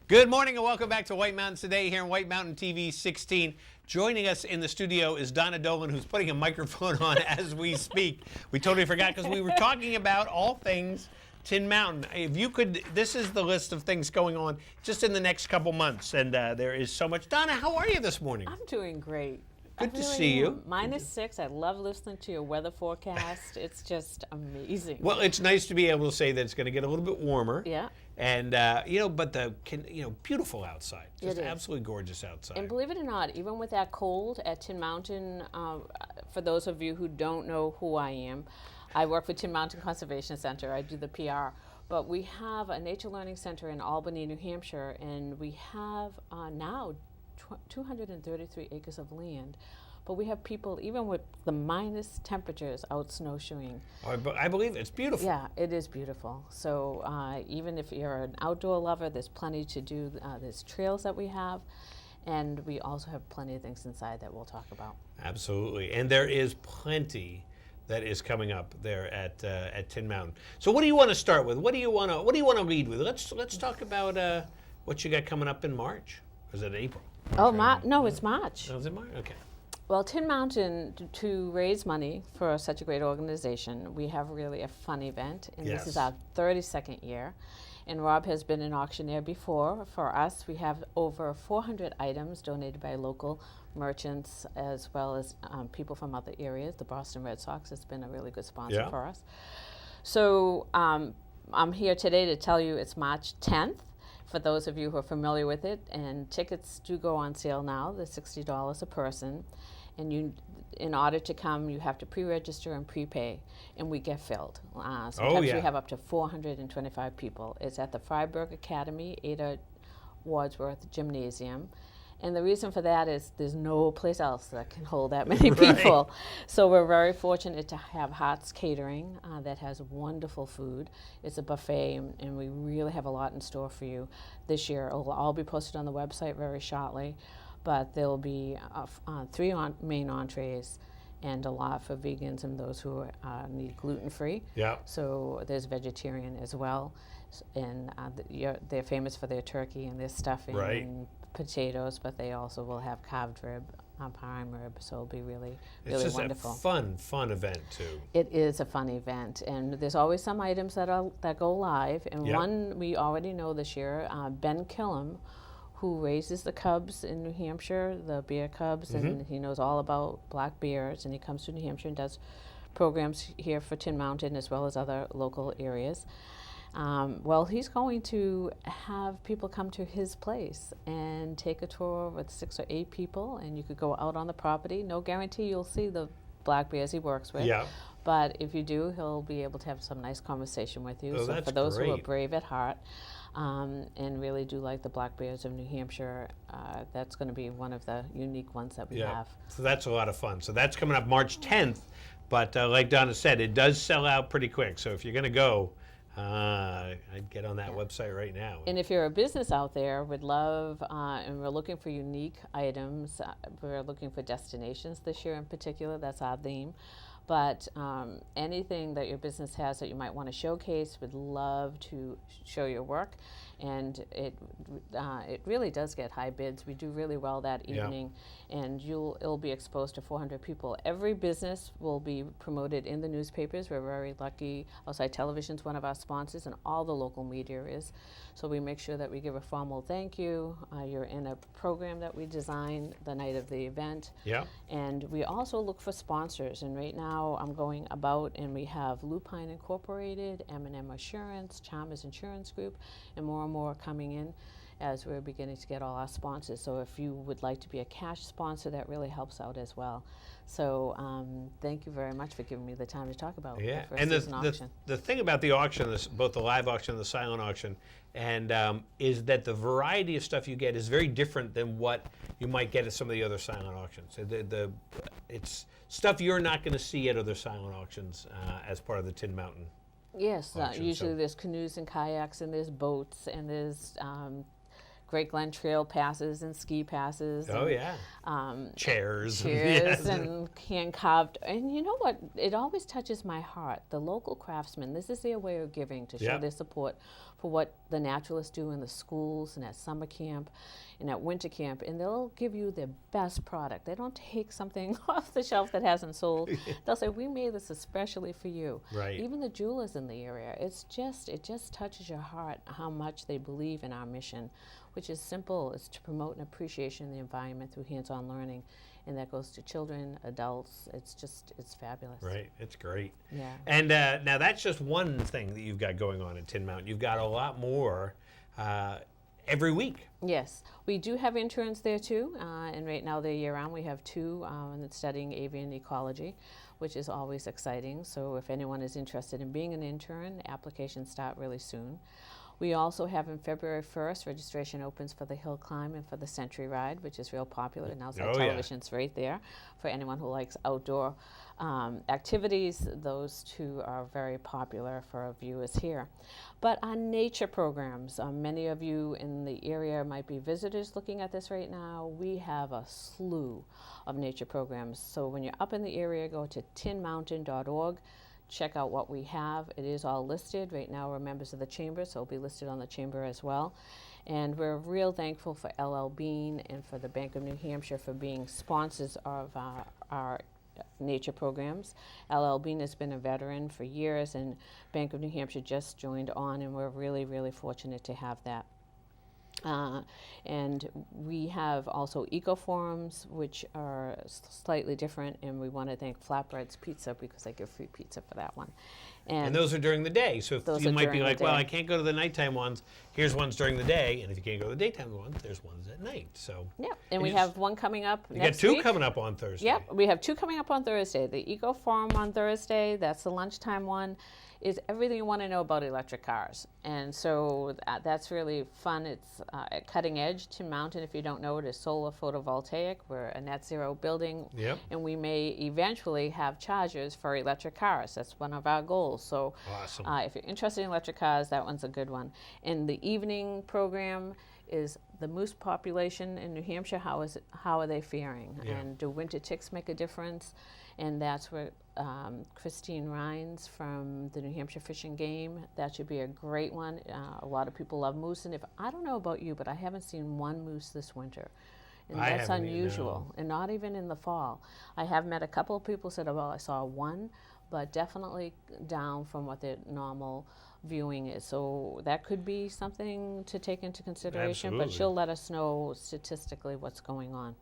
Good morning and welcome back to White Mountains Today here on White Mountain TV 16. Joining us in the studio is Donna Dolan, who's putting a microphone on as we speak. We totally forgot because we were talking about all things Tin Mountain. If you could, this is the list of things going on just in the next couple months, and there is so much. Donna, how are you this morning? I'm doing great. Good to see you. -6. I love listening to your weather forecast. It's just amazing. Well, it's nice to be able to say that it's going to get a little bit warmer. Yeah. And but beautiful outside. Just absolutely gorgeous outside. And believe it or not, even with that cold at Tin Mountain, for those of you who don't know who I am, I work for Tin Mountain Conservation Center. I do the PR. But we have a nature learning center in Albany, New Hampshire, and we have now 233 acres of land. But we have people, even with the minus temperatures, out snowshoeing. I believe it's beautiful. Yeah, it is beautiful. So even if you're an outdoor lover, there's plenty to do. There's trails that we have, and we also have plenty of things inside that we'll talk about. Absolutely, and there is plenty that is coming up there at Tin Mountain. So what do you want to start with? What do you want to lead with? Let's talk about what you got coming up in March. Or is it April? No, it's March. Oh, is it March? Okay. Well, Tin Mountain, to raise money for such a great organization, we have really a fun event, and This is our 32nd year. And Rob has been an auctioneer before. For us, we have over 400 items donated by local merchants as well as people from other areas. The Boston Red Sox has been a really good sponsor for us. So I'm here today to tell you it's March 10th. For those of you who are familiar with it, and tickets do go on sale now. They're $60 a person, and in order to come, you have to pre-register and prepay, and we get filled. Sometimes we have up to 425 people. It's at the Freiburg Academy, Ada Wadsworth Gymnasium. And the reason for that is there's no place else that can hold that many people. Right. So we're very fortunate to have Hearts Catering that has wonderful food. It's a buffet, and we really have a lot in store for you this year. It'll all be posted on the website very shortly, but there'll be 3 main entrees and a lot for vegans and those who need gluten-free. Yeah. So there's vegetarian as well. And they're famous for their turkey and their stuffing and potatoes, but they also will have carved rib, prime rib, so it'll be really wonderful. It's just a fun event too. It is a fun event, and there's always some items that go live, and one we already know this year, Ben Killam, who raises the cubs in New Hampshire, the bear cubs, and he knows all about black bears, and he comes to New Hampshire and does programs here for Tin Mountain as well as other local areas. Well, he's going to have people come to his place and take a tour with 6 or 8 people, and you could go out on the property. No guarantee you'll see the black bears he works with. Yeah. But if you do, he'll be able to have some nice conversation with you. So for those who are brave at heart and really do like the black bears of New Hampshire, that's going to be one of the unique ones that we have. So that's a lot of fun. So that's coming up March 10th. But like Donna said, it does sell out pretty quick. So if you're going to go, I'd get on that website right now. And if you're a business out there, would love, and we're looking for unique items. We're looking for destinations this year in particular. That's our theme. But anything that your business has that you might want to showcase, would love to show your work. And it really does get high bids. We do really well that evening, and it'll be exposed to 400 people. Every business will be promoted in the newspapers. We're very lucky. Outside Television's one of our sponsors, and all the local media is. So we make sure that we give a formal thank you. You're in a program that we design the night of the event. Yeah. And we also look for sponsors. And right now I'm going about, and we have Lupine Incorporated, M&M Assurance, Chalmers Insurance Group, and more coming in as we're beginning to get all our sponsors. So if you would like to be a cash sponsor, that really helps out as well. So thank you very much for giving me the time to talk about the first season auction. The thing about the auction, both the live auction and the silent auction, and is that the variety of stuff you get is very different than what you might get at some of the other silent auctions. It's stuff you're not going to see at other silent auctions as part of the Tin Mountain. Yes, usually there's canoes and kayaks, and there's boats, and there's Great Glen Trail passes and ski passes. Oh, chairs. Chairs and hand-carved. And you know what? It always touches my heart. The local craftsmen, this is their way of giving to show their support for for what the naturalists do in the schools and at summer camp and at winter camp, and they'll give you their best product. They don't take something off the shelf that hasn't sold. They'll say, we made this especially for you. Right. Even the jewelers in the area, it just touches your heart how much they believe in our mission, which is simple. It's to promote an appreciation of the environment through hands-on learning, and that goes to children, adults. It's fabulous. Right, it's great. Yeah. And now that's just one thing that you've got going on at Tin Mountain. You've got a lot more every week. Yes, we do have interns there too, and right now they're year-round. We have two studying avian ecology, which is always exciting. So if anyone is interested in being an intern, applications start really soon. We also have on February 1st, registration opens for the hill climb and for the Century Ride, which is real popular. And outside television's right there for anyone who likes outdoor activities. Those two are very popular for our viewers here. But our nature programs, many of you in the area might be visitors looking at this right now. We have a slew of nature programs. So when you're up in the area, go to tinmountain.org. Check out what we have. It is all listed. Right now we're members of the Chamber, so it'll be listed on the Chamber as well. And we're real thankful for LL Bean and for the Bank of New Hampshire for being sponsors of our nature programs. LL Bean has been a veteran for years, and Bank of New Hampshire just joined on, and we're really, really fortunate to have that. And we have also eco-forums, which are slightly different, and we want to thank Flatbread's Pizza because I give free pizza for that one. And those are during the day, so if you might be like, well, I can't go to the nighttime ones, here's ones during the day, and if you can't go to the daytime ones, there's ones at night. So yeah, and we have one coming up next week. You got two week. coming up on Thursday. Yep, we have two coming up on Thursday. The eco-forum on Thursday, that's the lunchtime one, is everything you want to know about electric cars. And so that's really fun. It's at Cutting Edge. Tin Mountain, if you don't know it, is solar photovoltaic. We're a net zero building. Yep. And we may eventually have chargers for electric cars. That's one of our goals. So awesome. If you're interested in electric cars, that one's a good one. And the evening program is the moose population in New Hampshire. How are they faring? Yeah. And do winter ticks make a difference? And that's where Christine Rhines from the New Hampshire Fish and Game, that should be a great one. A lot of people love moose, and I don't know about you, but I haven't seen one moose this winter. And that's unusual, and not even in the fall. I have met a couple of people who said, well, I saw one, but definitely down from what their normal viewing is. So that could be something to take into consideration. Absolutely. But she'll let us know statistically what's going on.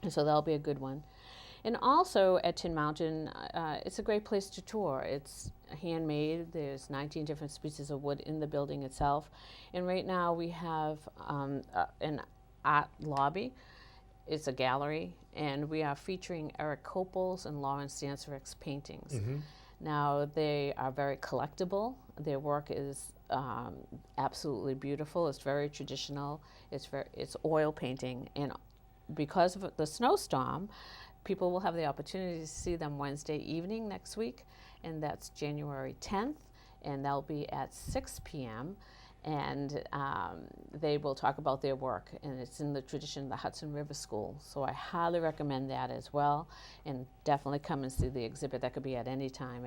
And so that'll be a good one. And also at Tin Mountain, it's a great place to tour. It's handmade. There's 19 different species of wood in the building itself. And right now we have an art lobby. It's a gallery, and we are featuring Eric Copel's and Lawrence Danserick's paintings. Mm-hmm. Now, they are very collectible. Their work is absolutely beautiful. It's very traditional. It's oil painting, and because of the snowstorm, people will have the opportunity to see them Wednesday evening next week, and that's January 10th, and that'll be at 6 p.m., and they will talk about their work, and it's in the tradition of the Hudson River School. So I highly recommend that as well, and definitely come and see the exhibit. That could be at any time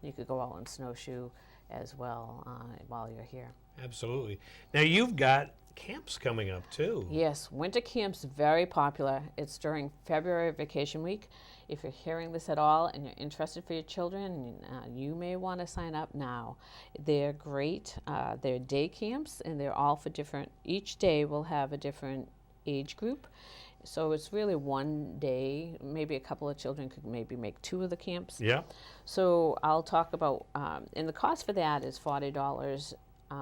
you could go out on snowshoe as well while you're here. Absolutely. Now you've got camps coming up too. Yes, winter camp's very popular. It's during February vacation week. If you're hearing this at all and you're interested for your children, you may want to sign up now. They're great. They're day camps, and they're all for different, each day will have a different age group. So it's really one day. Maybe a couple of children could maybe make two of the camps. Yeah. So I'll talk about, and the cost for that is $40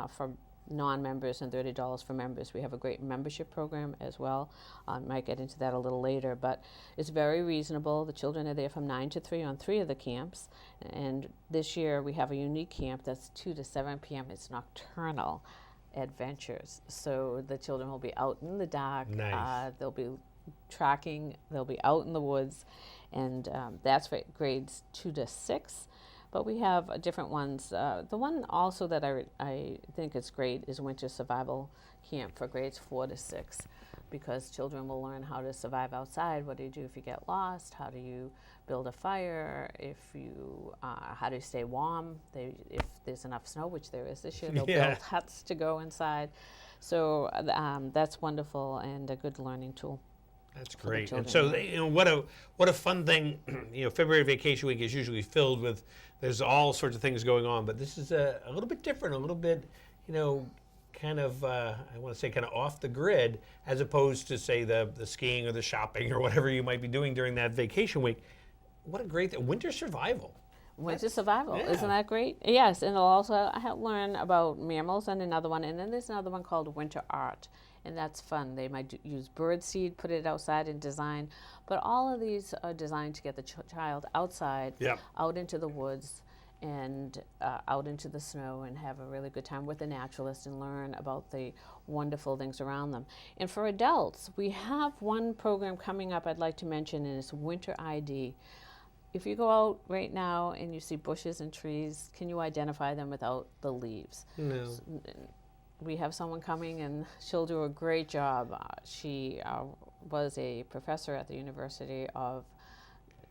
for non-members and $30 for members. We have a great membership program as well. I might get into that a little later, but it's very reasonable. The children are there from 9 to 3 on 3 of the camps, and this year we have a unique camp that's 2 to 7 p.m. It's nocturnal adventures. So the children will be out in the dark. Nice. They'll be tracking. They'll be out in the woods, and that's for grades 2 to 6. But we have different ones. The one also that I think is great is Winter Survival Camp for grades 4 to 6. because children will learn how to survive outside. What do you do if you get lost? How do you build a fire? How do you stay warm? If there's enough snow, which there is this year, they'll build huts to go inside. So that's wonderful and a good learning tool. That's great. And so, what a fun thing. February vacation week is usually filled with, there's all sorts of things going on, but this is a little bit different, a little bit, kind of, I want to say kind of off the grid, as opposed to, say, the skiing or the shopping or whatever you might be doing during that vacation week. What a great thing. Winter survival. Winter survival. Isn't that great? Yes, and I have learned about mammals and another one, and then there's another one called winter art, and that's fun. They might use bird seed, put it outside and design, but all of these are designed to get the child outside, out into the woods, and out into the snow, and have a really good time with the naturalist and learn about the wonderful things around them. And for adults, we have one program coming up I'd like to mention, and it's Winter ID. If you go out right now and you see bushes and trees, can you identify them without the leaves? No. We have someone coming, and she'll do a great job. She was a professor at the University of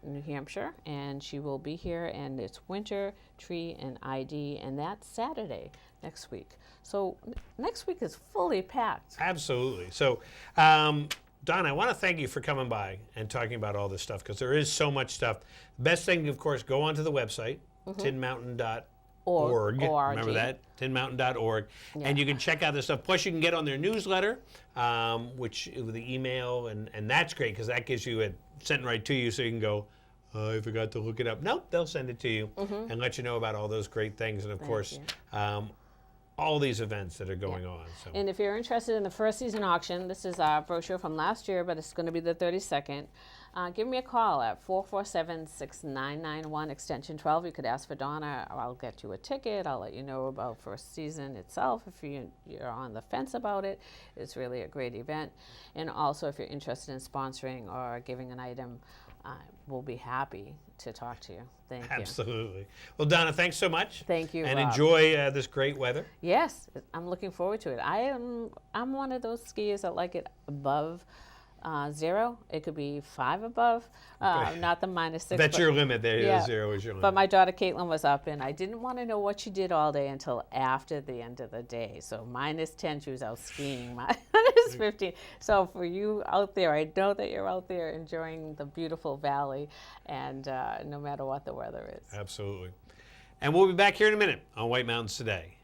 New Hampshire, and she will be here, and it's Winter, Tree, and ID, and that's Saturday next week. So next week is fully packed. Absolutely. So, Don, I want to thank you for coming by and talking about all this stuff, because there is so much stuff. Best thing, of course, go onto the website, tinmountain.org. Remember that? tinmountain.org. Yeah. And you can check out this stuff. Plus, you can get on their newsletter, which with the email, and that's great, because that gives you it sent right to you, so you can go, I forgot to look it up. Nope, they'll send it to you and let you know about all those great things. And, of course, all these events that are going on. So. And if you're interested in the first season auction, this is our brochure from last year, but it's going to be the 32nd. Give me a call at 447-6991, extension 12. You could ask for Donna, or I'll get you a ticket. I'll let you know about first season itself. If you're on the fence about it, it's really a great event. And also, if you're interested in sponsoring or giving an item, we'll be happy to talk to you. Thank you. Absolutely. Well, Donna, thanks so much. Thank you, and Rob. Enjoy this great weather. Yes, I'm looking forward to it. I'm one of those skiers that like it above 0. It could be 5 above, not the -6. That's your limit there. Yeah. 0 is your limit. But my daughter Caitlin was up, and I didn't want to know what she did all day until after the end of the day. So -10, she was out skiing. -15. So for you out there, I know that you're out there enjoying the beautiful valley, and no matter what the weather is. Absolutely. And we'll be back here in a minute on White Mountains Today.